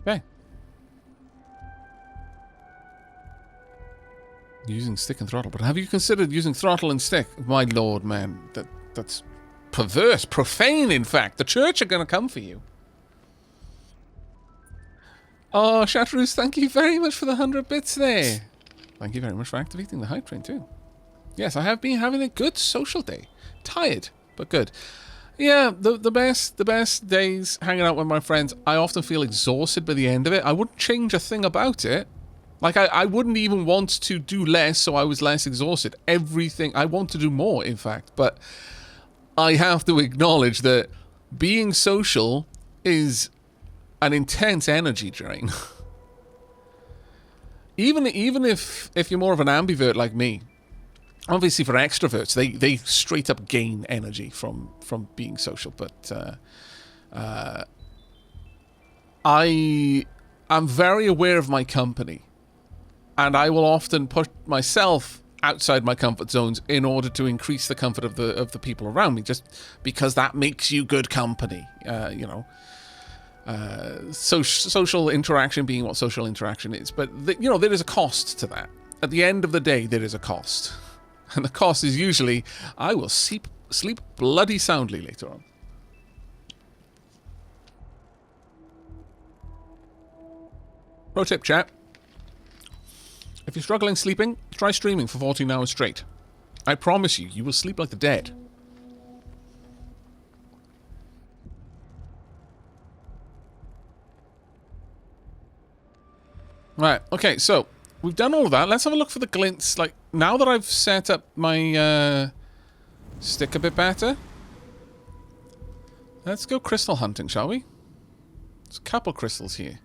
Okay. Using stick and throttle. But have you considered using throttle and stick? My lord, man. That's perverse. Profane, in fact. The church are going to come for you. Oh, Chartreuse, thank you very much for the 100 bits there. Thank you very much for activating the hype train, too. Yes, I have been having a good social day. Tired, but good. Yeah, the best days hanging out with my friends. I often feel exhausted by the end of it. I wouldn't change a thing about it. Like, I wouldn't even want to do less so I was less exhausted. Everything, I want to do more, in fact. But I have to acknowledge that being social is an intense energy drain. even if you're more of an ambivert like me, obviously for extroverts, they straight up gain energy from being social. But I am very aware of my company. And I will often put myself outside my comfort zones in order to increase the comfort of the people around me, just because that makes you good company. You know, social interaction being what social interaction is. But you know, there is a cost to that. At the end of the day, there is a cost, and the cost is usually I will sleep bloody soundly later on. Pro tip, chat. If you're struggling sleeping, try streaming for 14 hours straight. I promise you, you will sleep like the dead. Right, okay, so we've done all of that. Let's have a look for the glints. Like, now that I've set up my stick a bit better, let's go crystal hunting, shall we? There's a couple crystals here.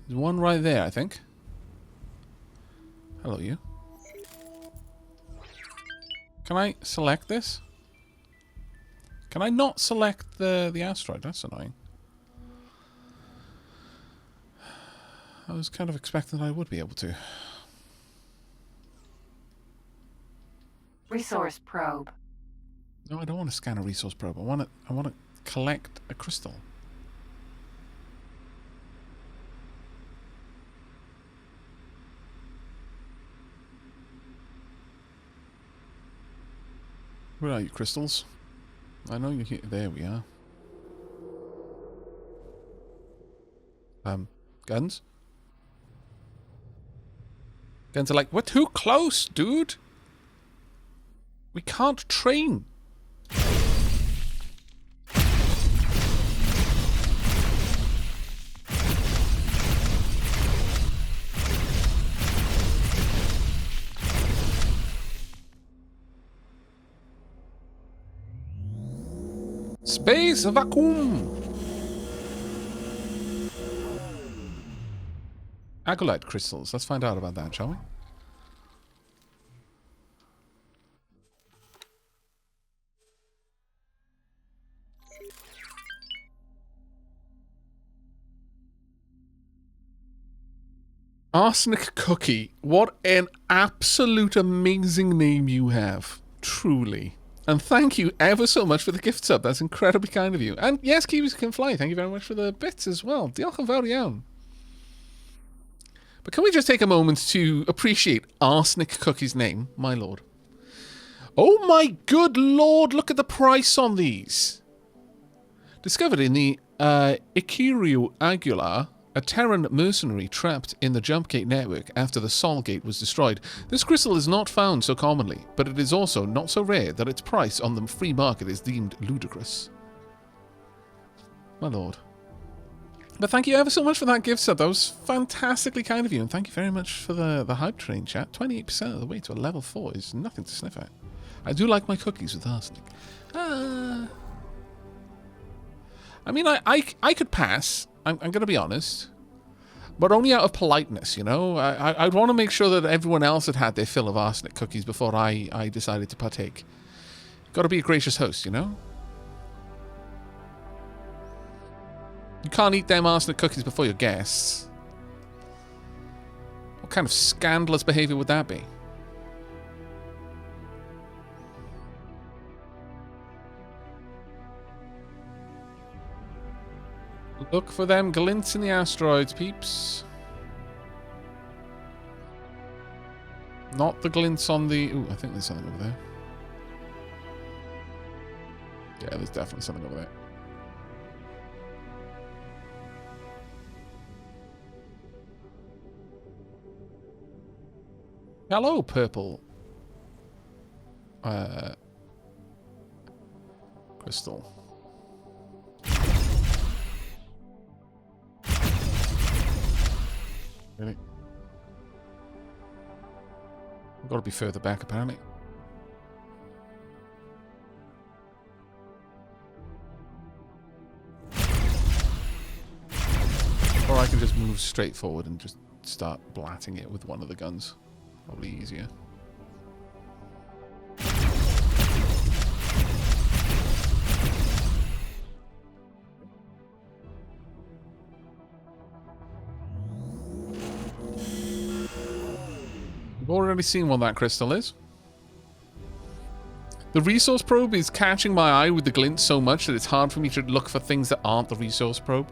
There's one right there, I think. Hello, you. Can I select this? Can I not select the asteroid? That's annoying. I was kind of expecting that I would be able to. Resource probe. No, I don't want to scan a resource probe. I want to collect a crystal. Where are you, crystals? I know you're here. There we are. Guns? Guns are like, we're too close, dude. We can't train. Space vacuum. Agolite crystals. Let's find out about that, shall we? Arsenic Cookie. What an absolute amazing name you have. Truly. And thank you ever so much for the gift sub. That's incredibly kind of you. And yes, Kiwis Can Fly. Thank you very much for the bits as well. Diolch yn fawr iawn. But can we just take a moment to appreciate Arsenic Cookie's name, my lord? Oh my good lord, look at the price on these. Discovered in the Ikiryu Aguilar, a Terran mercenary trapped in the Jump Gate network after the Sol Gate was destroyed. This crystal is not found so commonly, but it is also not so rare that its price on the free market is deemed ludicrous. My lord. But thank you ever so much for that gift sub. That was fantastically kind of you, and thank you very much for the hype train, chat. 28% of the way to a level 4 is nothing to sniff at. I do like my cookies with arsenic. I mean, I could pass. I'm going to be honest. But only out of politeness, you know? I'd want to make sure that everyone else had had their fill of arsenic cookies before I decided to partake. Got to be a gracious host, you know? You can't eat them arsenic cookies before your guests. What kind of scandalous behavior would that be? Look for them glints in the asteroids, peeps. Not the glints on the... Ooh, I think there's something over there. Yeah, there's definitely something over there. Hello, purple. Crystal. Really? I've got to be further back, apparently. Or I can just move straight forward and just start blatting it with one of the guns. Probably easier. We've already seen what that crystal is. The resource probe is catching my eye with the glint so much that it's hard for me to look for things that aren't the resource probe.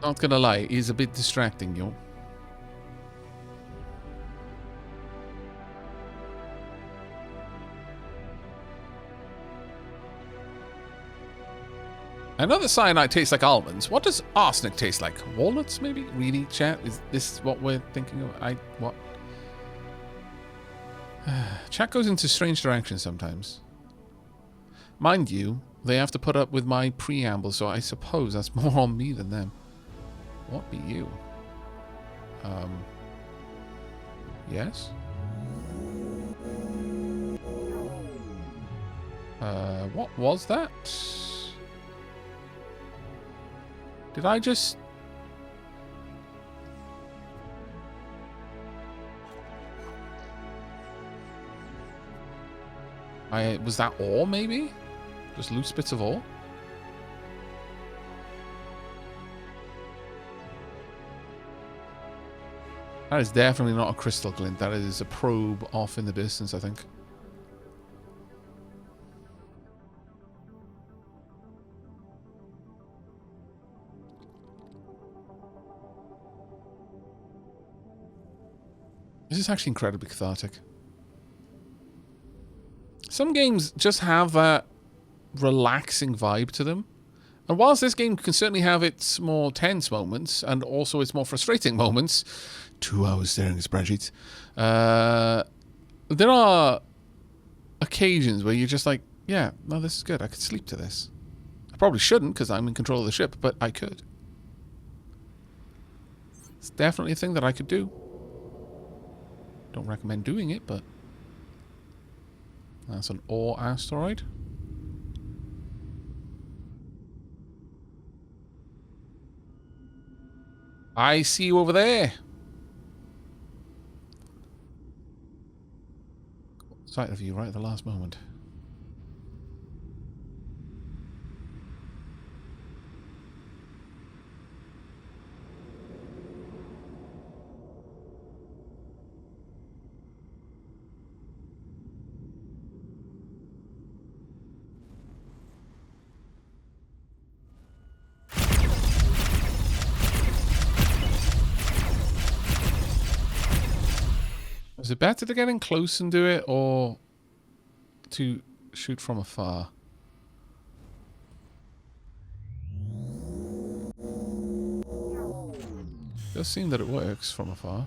Not gonna lie, it is a bit distracting, yo. I know that cyanide tastes like almonds. What does arsenic taste like? Walnuts, maybe? Really, chat? Is this what we're thinking of? What? Chat goes into strange directions sometimes. Mind you, they have to put up with my preamble, so I suppose that's more on me than them. What be you? Yes? What was that? Did I just... Was that ore, maybe? Just loose bits of ore? That is definitely not a crystal glint. That is a probe off in the distance, I think. This is actually incredibly cathartic. Some games just have that relaxing vibe to them. And whilst this game can certainly have its more tense moments and also its more frustrating moments, 2 hours staring at spreadsheets, there are occasions where you're just like, yeah, no, this is good. I could sleep to this. I probably shouldn't because I'm in control of the ship, but I could. It's definitely a thing that I could do. Don't recommend doing it, but that's an ore asteroid. I see you over there. Sight of you right at the last moment. Is it better to get in close and do it, or to shoot from afar? It does seem that it works from afar.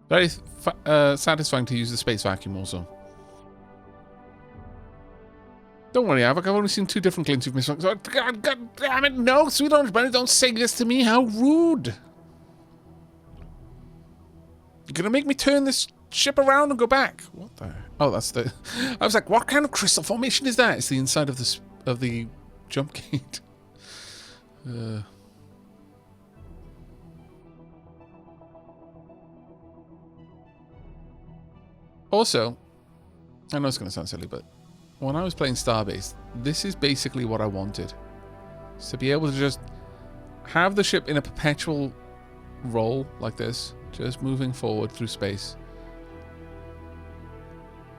Very satisfying to use the space vacuum also. Don't worry, Aavak, I've only seen 2 different glints you've missed. God damn it, no, sweet orange bunny, don't say this to me, how rude. You're gonna make me turn this ship around and go back. What the... Oh, that's the... I was like, what kind of crystal formation is that? It's the inside of the jump gate. Also, I know it's going to sound silly, but when I was playing Starbase, this is basically what I wanted. Is to be able to just have the ship in a perpetual roll like this, just moving forward through space.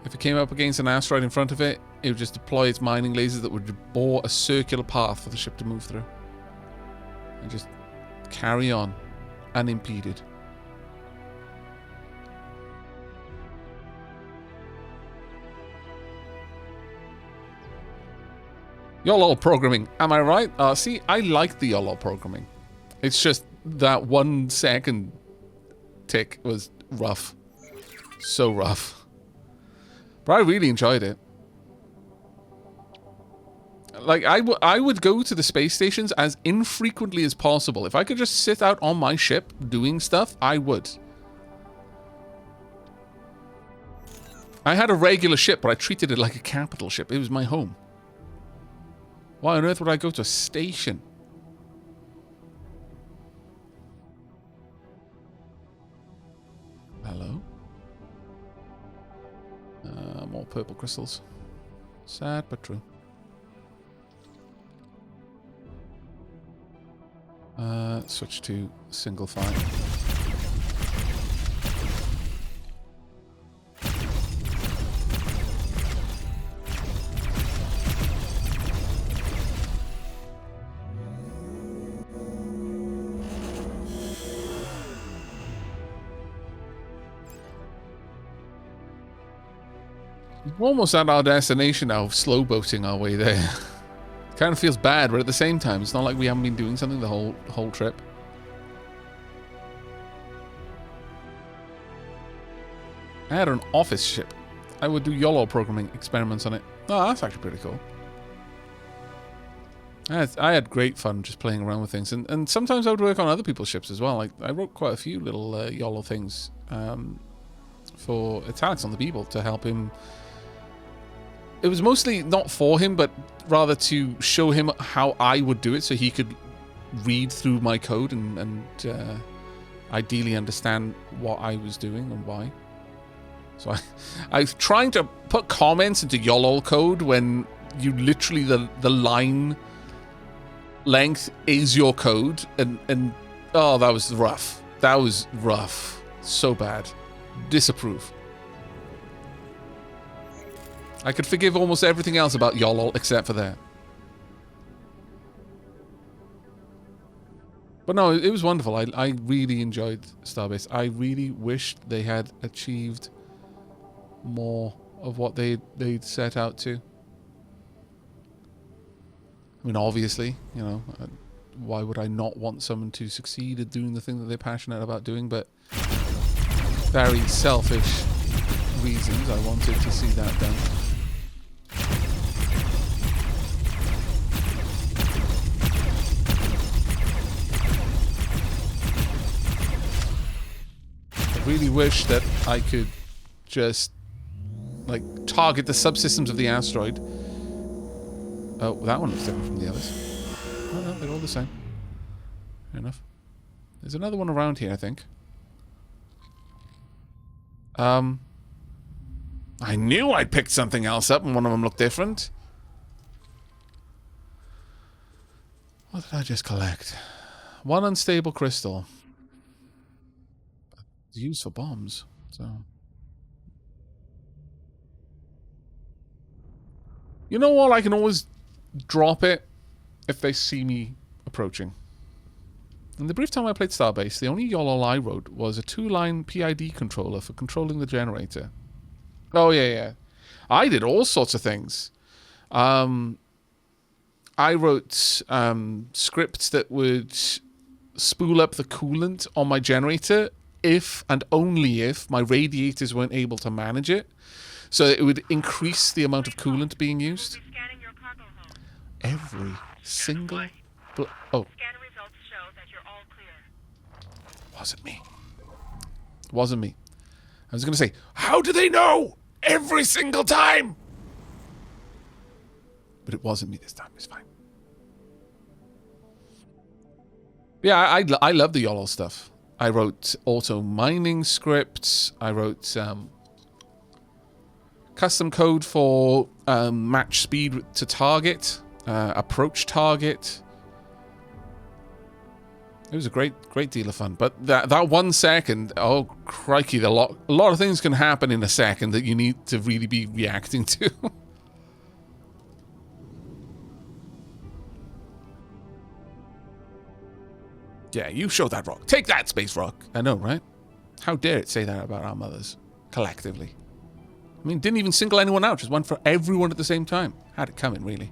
If it came up against an asteroid in front of it, it would just deploy its mining lasers that would bore a circular path for the ship to move through. And just carry on, unimpeded. YOLO programming, am I right? See, I like the YOLO programming. It's just that 1 second tick was rough. So rough. But I really enjoyed it. Like, I would go to the space stations as infrequently as possible. If I could just sit out on my ship doing stuff, I would. I had a regular ship, but I treated it like a capital ship. It was my home. Why on earth would I go to a station? Hello? More purple crystals. Sad but true. Switch to single file. We're almost at our destination now, slow boating our way there. Kind of feels bad, but at the same time, it's not like we haven't been doing something the whole trip. I had an office ship. I would do YOLO programming experiments on it. Oh, that's actually pretty cool. I had great fun just playing around with things, and sometimes I would work on other people's ships as well. Like I wrote quite a few little YOLO things for Italics on the Beeble to help him. It was mostly not for him, but rather to show him how I would do it, so he could read through my code and ideally understand what I was doing and why. So I was trying to put comments into YOLO code when you literally the line length is your code, and oh, that was rough. That was rough. So bad. Disapprove. I could forgive almost everything else about YOLO except for that. But no, it was wonderful. I really enjoyed Starbase. I really wished they had achieved more of what they'd set out to. I mean, obviously, you know, why would I not want someone to succeed at doing the thing that they're passionate about doing? But very selfish reasons, I wanted to see that done. I really wish that I could just, like, target the subsystems of the asteroid. Oh, that one looks different from the others. Oh no, they're all the same. Fair enough. There's another one around here, I think. I knew I picked something else up and one of them looked different. What did I just collect? One unstable crystal. It's used for bombs, so... You know what? I can always drop it if they see me approaching. In the brief time I played Starbase, the only YOLO I wrote was a 2-line PID controller for controlling the generator. Oh, yeah. I did all sorts of things. I wrote scripts that would spool up the coolant on my generator if and only if my radiators weren't able to manage it. So it would increase the amount of coolant being used. Every single... Oh. Wasn't me. Wasn't me. I was going to say, how do they know? Every single time! But it wasn't me this time. It's fine. Yeah, I love the YOLO stuff. I wrote auto mining scripts. I wrote custom code for match speed to target, approach target. It was a great deal of fun. But that 1 second, oh crikey, a lot of things can happen in a second that you need to really be reacting to. Yeah, you show that rock. Take that, space rock. I know, right? How dare it say that about our mothers, collectively. I mean, didn't even single anyone out. Just went for everyone at the same time. Had it coming, really.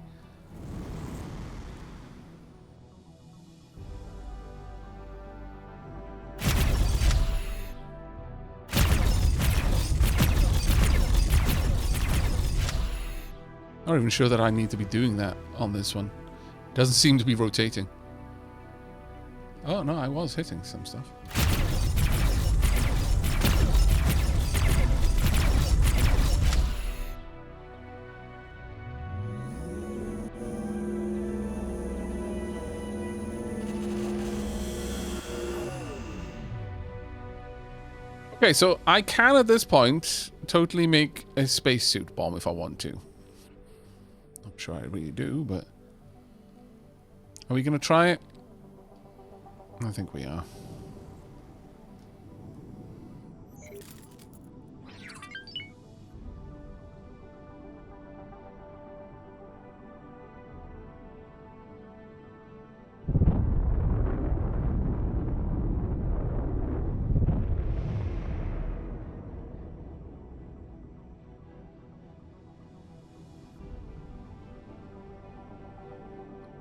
I'm not even sure that I need to be doing that on this one. Doesn't seem to be rotating. Oh, no, I was hitting some stuff. Okay, so I can, at this point, totally make a spacesuit bomb if I want to. Not sure I really do, but... Are we going to try it? I think we are.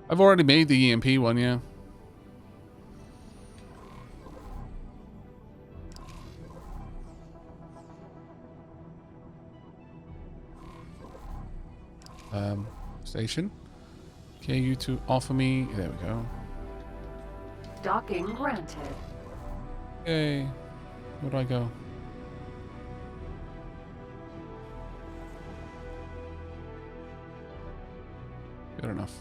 I've already made the EMP one, yeah. Station. Okay, you two offer me. There we go. Docking granted. Okay. Where do I go? Good enough.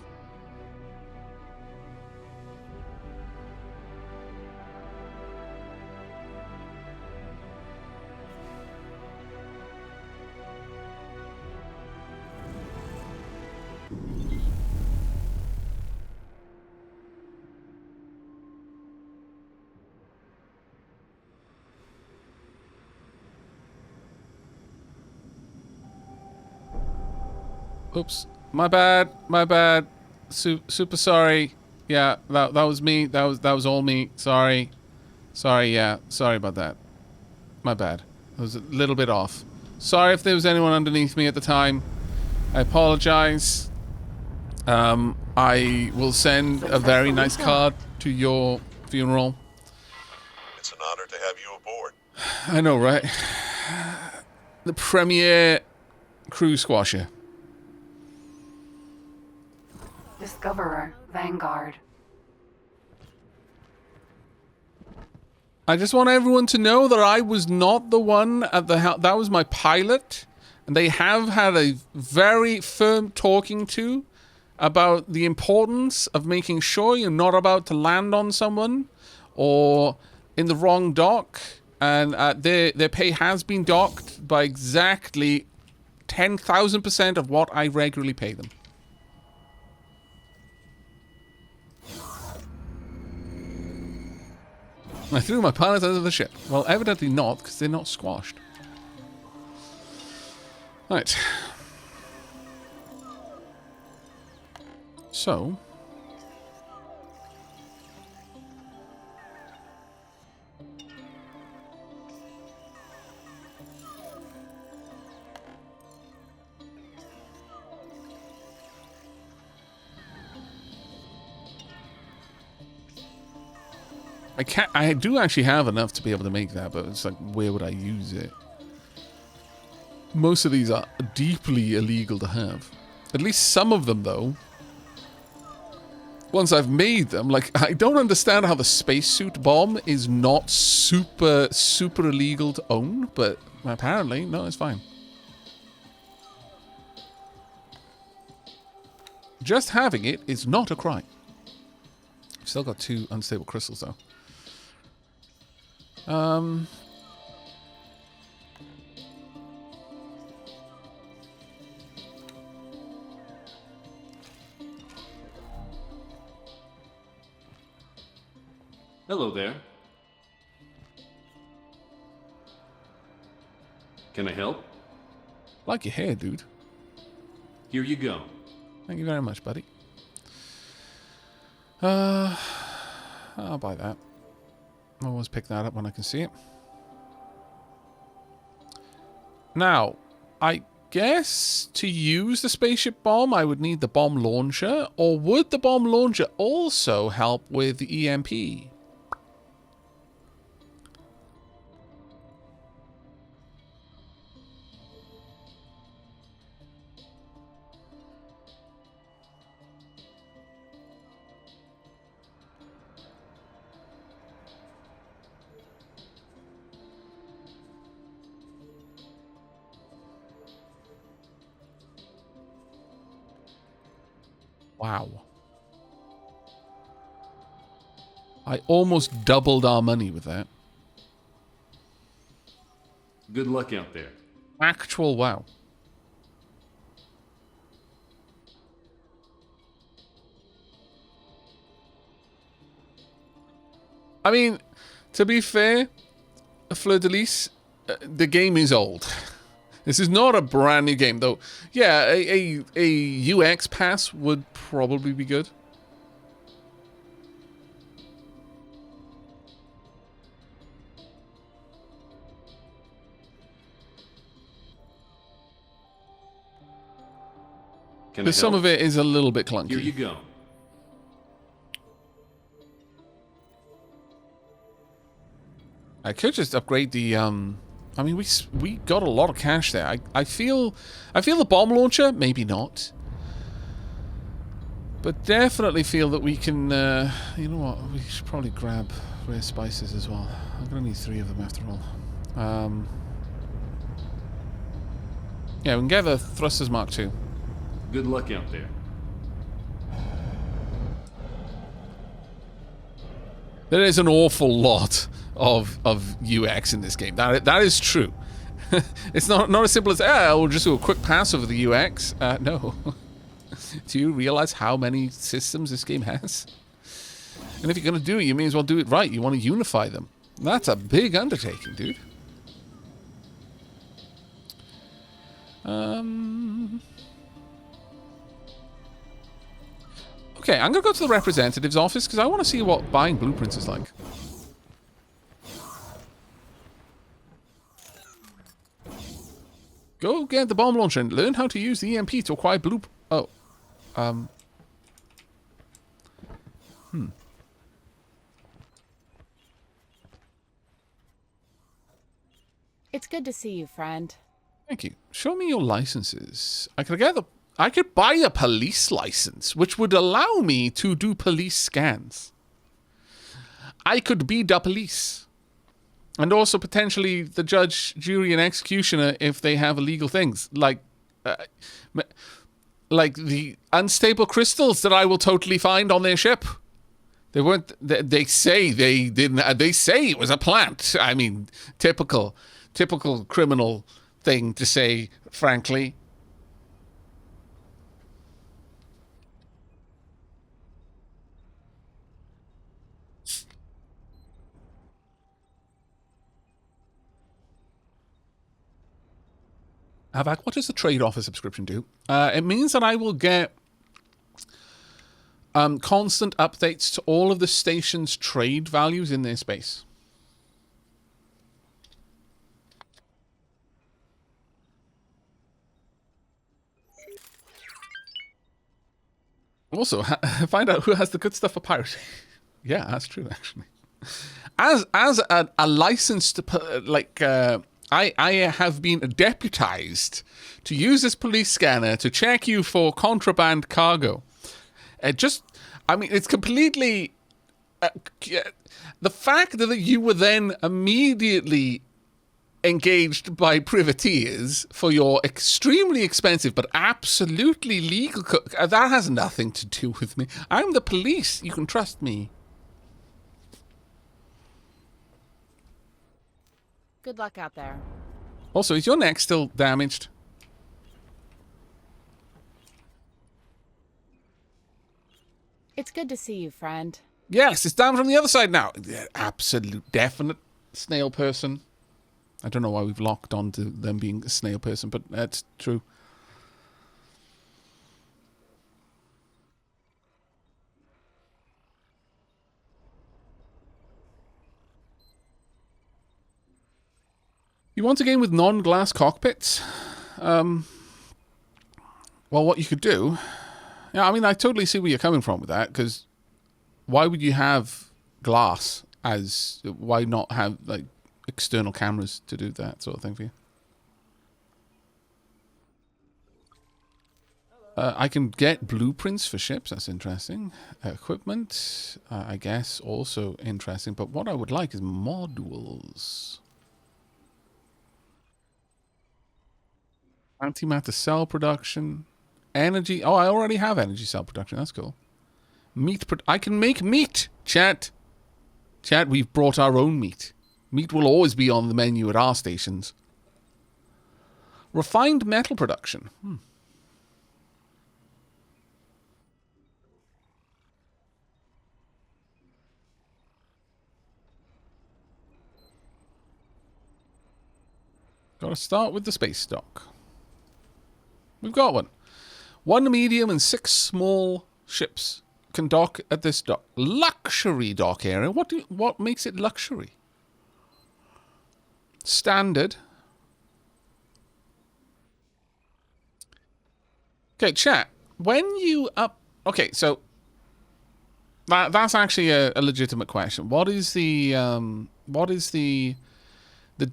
Oops, my bad. Super sorry. Yeah, that was me. That was all me. Sorry. Yeah, sorry about that. My bad. I was a little bit off. Sorry if there was anyone underneath me at the time. I apologize. I will send a very nice card to your funeral. It's an honor to have you aboard. I know, right? The premier crew squasher. Discoverer, Vanguard. I just want everyone to know that I was not the one at the helm. That was my pilot. And they have had a very firm talking to about the importance of making sure you're not about to land on someone or in the wrong dock. And their pay has been docked by exactly 10,000% of what I regularly pay them. I threw my pilots under the ship. Well, evidently not, because they're not squashed. Right. So. I do actually have enough to be able to make that, but it's like, where would I use it? Most of these are deeply illegal to have. At least some of them, though. Once I've made them, like, I don't understand how the spacesuit bomb is not super illegal to own, but apparently, no, it's fine. Just having it is not a crime. Still got 2 unstable crystals, though. Hello there. Can I help? Like your hair, dude. Here you go. Thank you very much, buddy. I'll buy that. I'll always pick that up when I can see it. Now, I guess to use the spaceship bomb, I would need the bomb launcher, or would the bomb launcher also help with the EMP? Wow. I almost doubled our money with that. Good luck out there. Actual wow. I mean, to be fair, Fleur de Lis, the game is old. This is not a brand new game, though. Yeah, a UX pass would probably be good. But some of it is a little bit clunky. Here you go. I could just upgrade the I mean, we got a lot of cash there. I feel the bomb launcher, maybe not, but definitely feel that we can. You know what? We should probably grab rare spices as well. I'm gonna need 3 of them after all. Yeah, we can get the thrusters Mark II. Good luck out there. There is an awful lot of UX in this game. That is true. It's not as simple as, we'll just do a quick pass over the UX. No. Do you realize how many systems this game has? And if you're going to do it, you may as well do it right. You want to unify them. That's a big undertaking, dude. Okay, I'm going to go to the representative's office because I want to see what buying blueprints is like. Go get the bomb launcher and learn how to use the EMP to acquire blue... Oh. It's good to see you, friend. Thank you. Show me your licenses. I could buy a police license, which would allow me to do police scans. I could be the police. And also potentially the judge, jury, and executioner if they have illegal things. Like the unstable crystals that I will totally find on their ship. They weren't... They say they didn't... They say it was a plant. I mean, typical criminal thing to say, frankly. Aavak, what does the trade offer subscription do? It means that I will get constant updates to all of the station's trade values in their space. Also, find out who has the good stuff for piracy. Yeah, that's true, actually. As a licensed, I have been deputized to use this police scanner to check you for contraband cargo. It's completely... the fact that you were then immediately engaged by privateers for your extremely expensive but absolutely legal cook. That has nothing to do with me. I'm the police. You can trust me. Good luck out there. Also, is your neck still damaged? It's good to see you, friend. Yes, it's down from the other side now. Yeah, absolute, definite snail person. I don't know why we've locked on to them being a snail person, but that's true. You want a game with non-glass cockpits? Well, what you could do... Yeah, I mean, I totally see where you're coming from with that, because why would you have glass as... Why not have, like, external cameras to do that sort of thing for you? I can get blueprints for ships. That's interesting. Equipment, I guess, also interesting. But what I would like is modules. Antimatter cell production. Energy. Oh, I already have energy cell production. That's cool. Meat. I can make meat. Chat. Chat, we've brought our own meat. Meat will always be on the menu at our stations. Refined metal production. Gotta start with the space dock. We've got one. 1 medium and 6 small ships can dock at this dock. Luxury dock area. What makes it luxury? Standard. Okay, chat. When you up... Okay, so... That's actually a legitimate question. What is the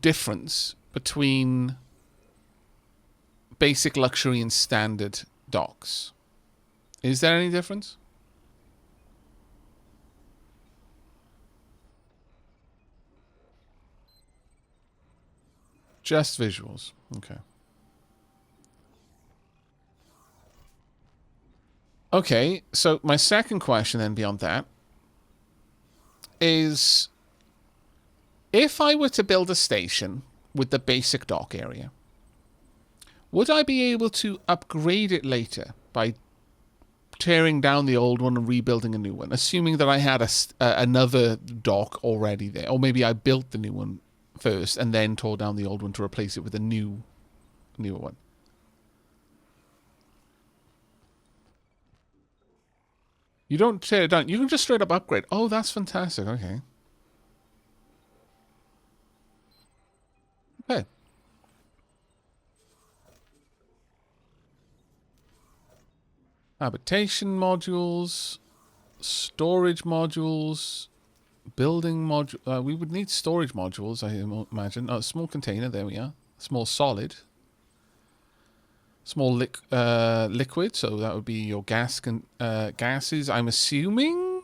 difference between basic luxury and standard docks? Is there any difference? Just visuals. Okay. Okay, so my second question then beyond that is, if I were to build a station with the basic dock area, would I be able to upgrade it later by tearing down the old one and rebuilding a new one, assuming that I had another dock already there? Or maybe I built the new one first and then tore down the old one to replace it with a newer one. You don't tear it down. You can just straight up upgrade. Oh, that's fantastic. Okay. Okay. Habitation modules, storage modules, building module. We would need storage modules, I imagine. A small container. There we are. Small solid. Small liquid. So that would be your gases. I'm assuming,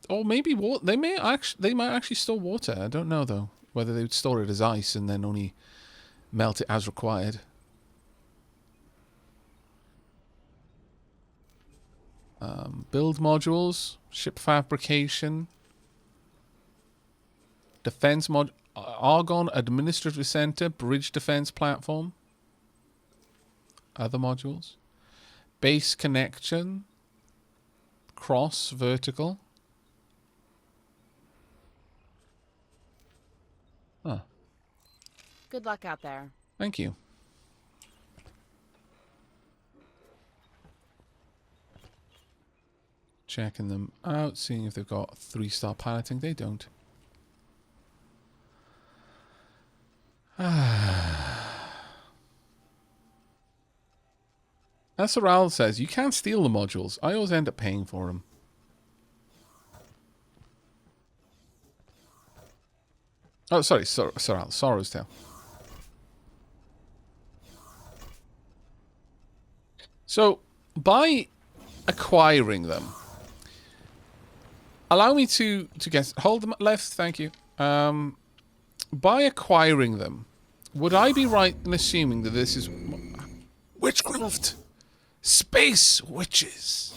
or maybe water. They might actually store water. I don't know though whether they would store it as ice and then only melt it as required. Build modules, ship fabrication, defense mod, Argon Administrative Center, bridge defense platform, other modules, base connection, cross vertical. Huh. Good luck out there. Thank you. Checking them out, seeing if they've got 3-star piloting. They don't. As Soral says, you can't steal the modules. I always end up paying for them. Oh, sorry, Soral. Sorrow's Tale. So, by acquiring them, allow me to guess. Hold them left, thank you. By acquiring them, Would I be right in assuming that this is witchcraft? Space witches.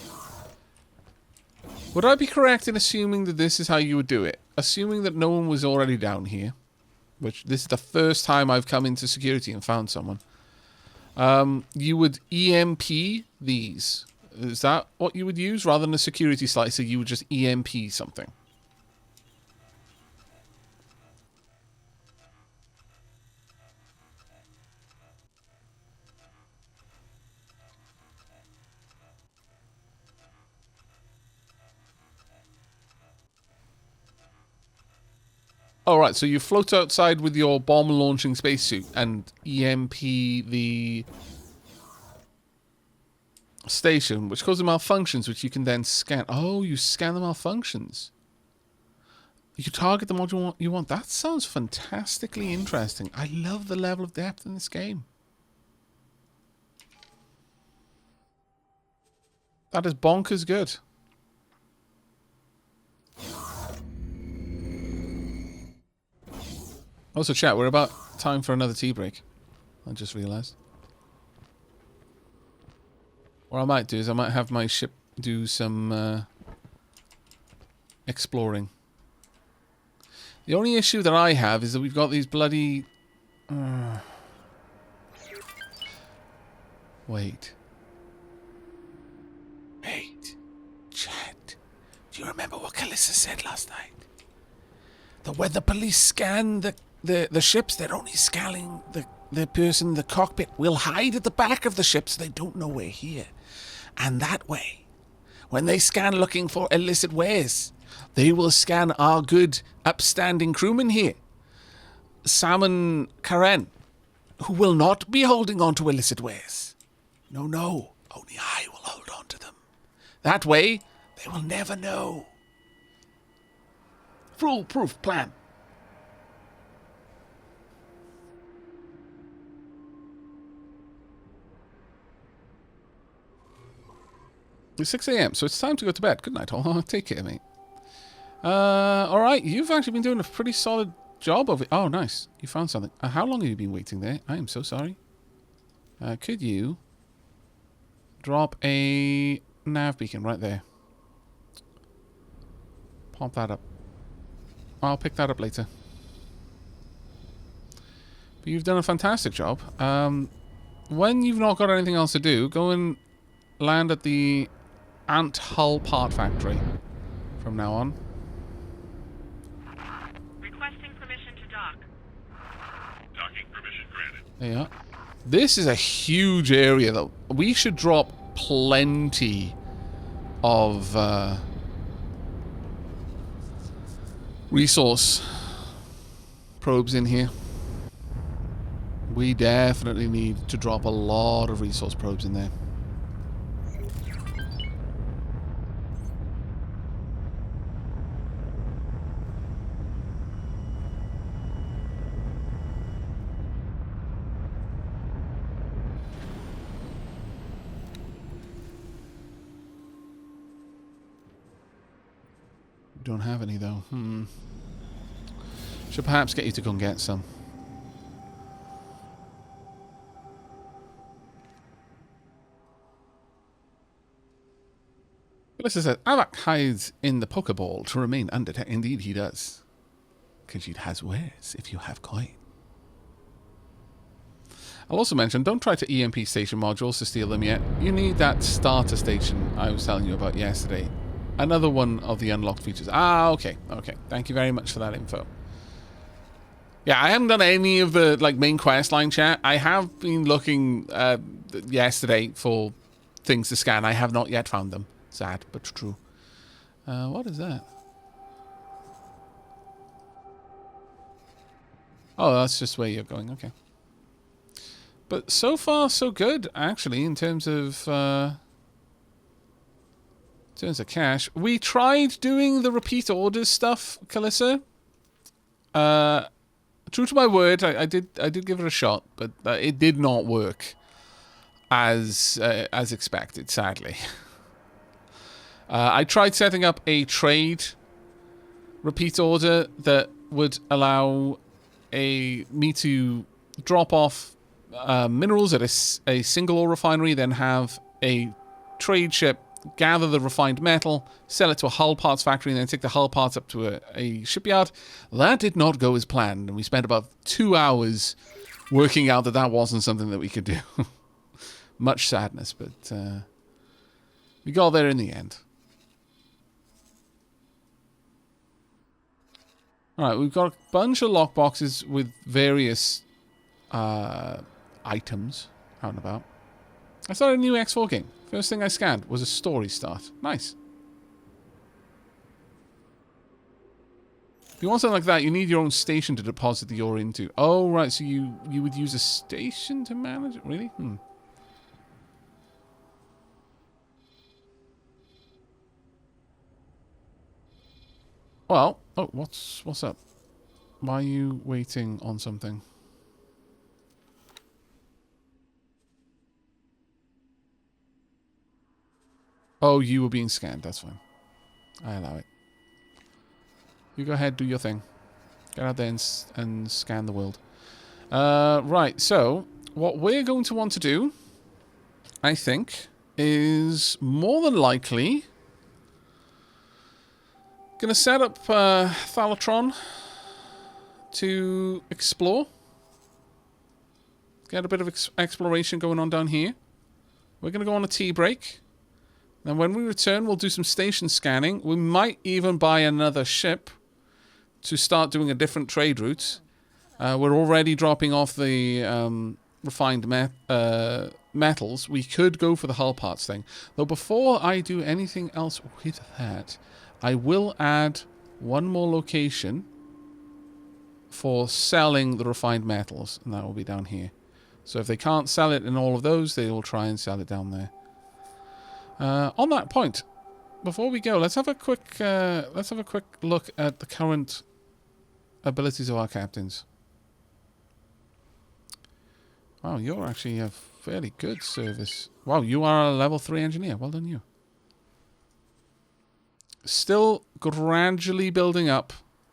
Would I be correct in assuming that this is how you would do it? Assuming that no one was already down here, which this is the first time I've come into security and found someone. You would EMP these. Is that what you would use? Rather than a security slicer, you would just EMP something. Alright, so you float outside with your bomb-launching spacesuit and EMP the station, which causes malfunctions, which you can then scan. Oh, you scan the malfunctions. You target the module you want. That sounds fantastically interesting. I love the level of depth in this game. That is bonkers good. Also, chat, we're about time for another tea break. I just realised. What I might do is I might have my ship do some exploring. The only issue that I have is that we've got these bloody... Wait. Chat. Do you remember what Calissa said last night? That when the police scan the ships, they're only scanning the person in the cockpit. We'll hide at the back of the ship so they don't know we're here. And that way, when they scan looking for illicit wares, they will scan our good, upstanding crewman here, Sam and Karen, who will not be holding on to illicit wares. No, only I will hold on to them. That way, they will never know. Foolproof plan. It's 6 a.m, so it's time to go to bed. Good night, all. Take care, mate. Alright, you've actually been doing a pretty solid job of it. Oh, nice. You found something. How long have you been waiting there? I am so sorry. Could you drop a nav beacon right there? Pop that up. I'll pick that up later. But you've done a fantastic job. When you've not got anything else to do, go and land at the Ant Hull Part Factory from now on. Requesting permission to dock. Docking permission granted. There you are. This is a huge area, though. We should drop plenty of resource probes in here. We definitely need to drop a lot of resource probes in there. Don't have any though. Should perhaps get you to go and get some. Melissa says, Aavak hides in the Pokeball to remain undetected. Indeed he does. Because he has wares if you have coin. I'll also mention, don't try to EMP station modules to steal them yet. You need that starter station I was telling you about yesterday. Another one of the unlocked features. Ah, okay. Okay. Thank you very much for that info. Yeah, I haven't done any of the main quest line chat. I have been looking yesterday for things to scan. I have not yet found them. Sad, but true. What is that? Oh, that's just where you're going. Okay. But so far, so good, actually, in terms of cash. We tried doing the repeat orders stuff, Calissa. True to my word, I did give it a shot, but it did not work as expected, sadly. I tried setting up a trade repeat order that would allow me to drop off minerals at a single ore refinery, then have a trade ship gather the refined metal, sell it to a hull parts factory, and then take the hull parts up to a shipyard. That did not go as planned, and we spent about 2 hours working out that that wasn't something that we could do. Much sadness, but we got there in the end. Alright, we've got a bunch of lockboxes with various items out and about. I started a new X4 game. First thing I scanned was a story start. Nice. If you want something like that, you need your own station to deposit the ore into. Oh, right, so you would use a station to manage it? Really? Well, oh, what's up? Why are you waiting on something? Oh, you were being scanned. That's fine. I allow it. You go ahead, do your thing. Get out there and scan the world. Right, so what we're going to want to do, I think, is more than likely going to set up Thalatron to explore. Get a bit of exploration going on down here. We're going to go on a tea break. And when we return, we'll do some station scanning. We might even buy another ship to start doing a different trade route. We're already dropping off the refined metals. We could go for the hull parts thing. Though before I do anything else with that, I will add one more location for selling the refined metals. And that will be down here. So if they can't sell it in all of those, they will try and sell it down there. On that point, before we go, let's have a quick look at the current abilities of our captains. Wow, you're actually a fairly good service. Wow, you are a level 3 engineer. Well done, you. Still gradually building up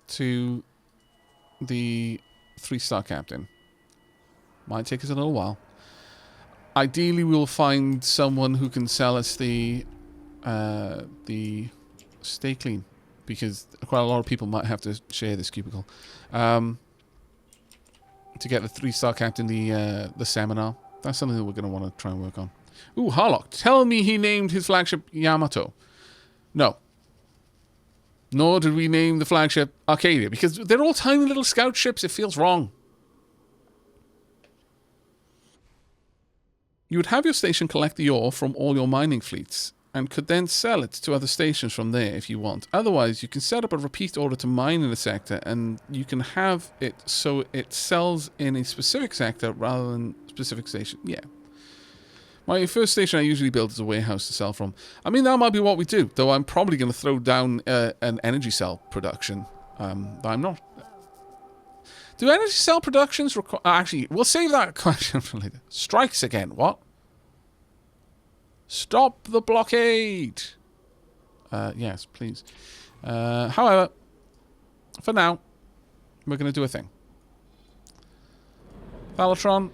to the 3-star captain. Might take us a little while. Ideally, we'll find someone who can sell us the stay clean, because quite a lot of people might have to share this cubicle. To get the 3-star captain, the seminar. That's something that we're going to want to try and work on. Ooh, Harlock. Tell me he named his flagship Yamato. No. Nor did we name the flagship Arcadia, because they're all tiny little scout ships. It feels wrong. You would have your station collect the ore from all your mining fleets, and could then sell it to other stations from there if you want. Otherwise, you can set up a repeat order to mine in a sector, and you can have it so it sells in a specific sector rather than specific station. Yeah. My first station I usually build is a warehouse to sell from. I mean, that might be what we do, though I'm probably going to throw down an energy cell production. I'm not... Do energy cell productions require... Actually, we'll save that question for later. Strikes again. What? Stop the blockade. Yes, please. However, for now, we're going to do a thing. Thalatron,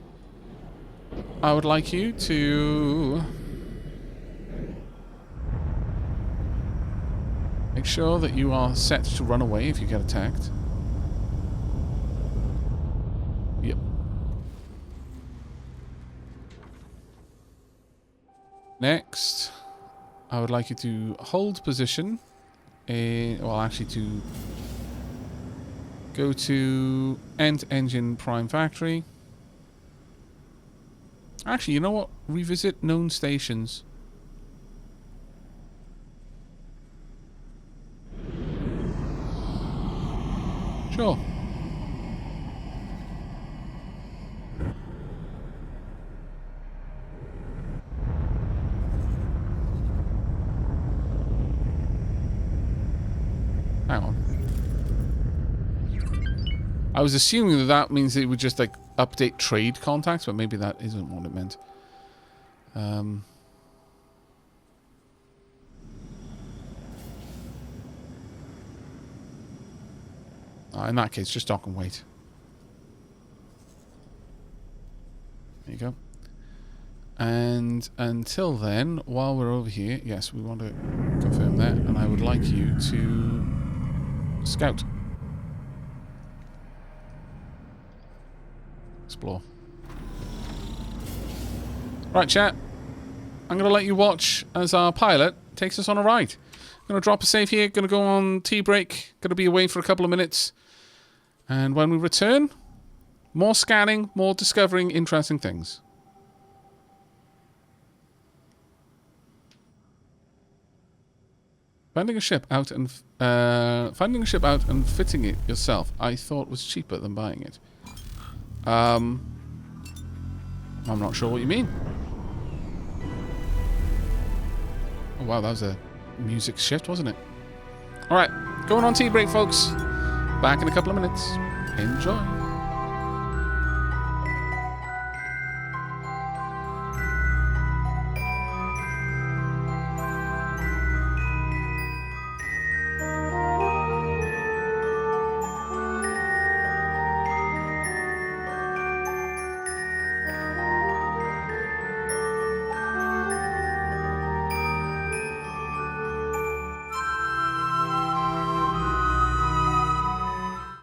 I would like you to... make sure that you are set to run away if you get attacked. Yep. Next, I would like you to hold position. Well, actually to go to End Engine Prime Factory. Actually, you know what? Revisit known stations. Sure. Hang on. I was assuming that that means it would just like update trade contacts, but maybe that isn't what it meant. In that case, just dock and wait. There you go. And until then, while we're over here, yes, we want to confirm that, and I would like you to scout. Explore. Right, chat. I'm going to let you watch as our pilot takes us on a ride. I'm going to drop a save here, going to go on tea break, going to be away for a couple of minutes. And when we return, more scanning, more discovering interesting things. Finding a ship out and fitting it yourself, I thought was cheaper than buying it. I'm not sure what you mean. Oh wow, that was a music shift, wasn't it? All right, going on tea break, folks. Back in a couple of minutes. Enjoy.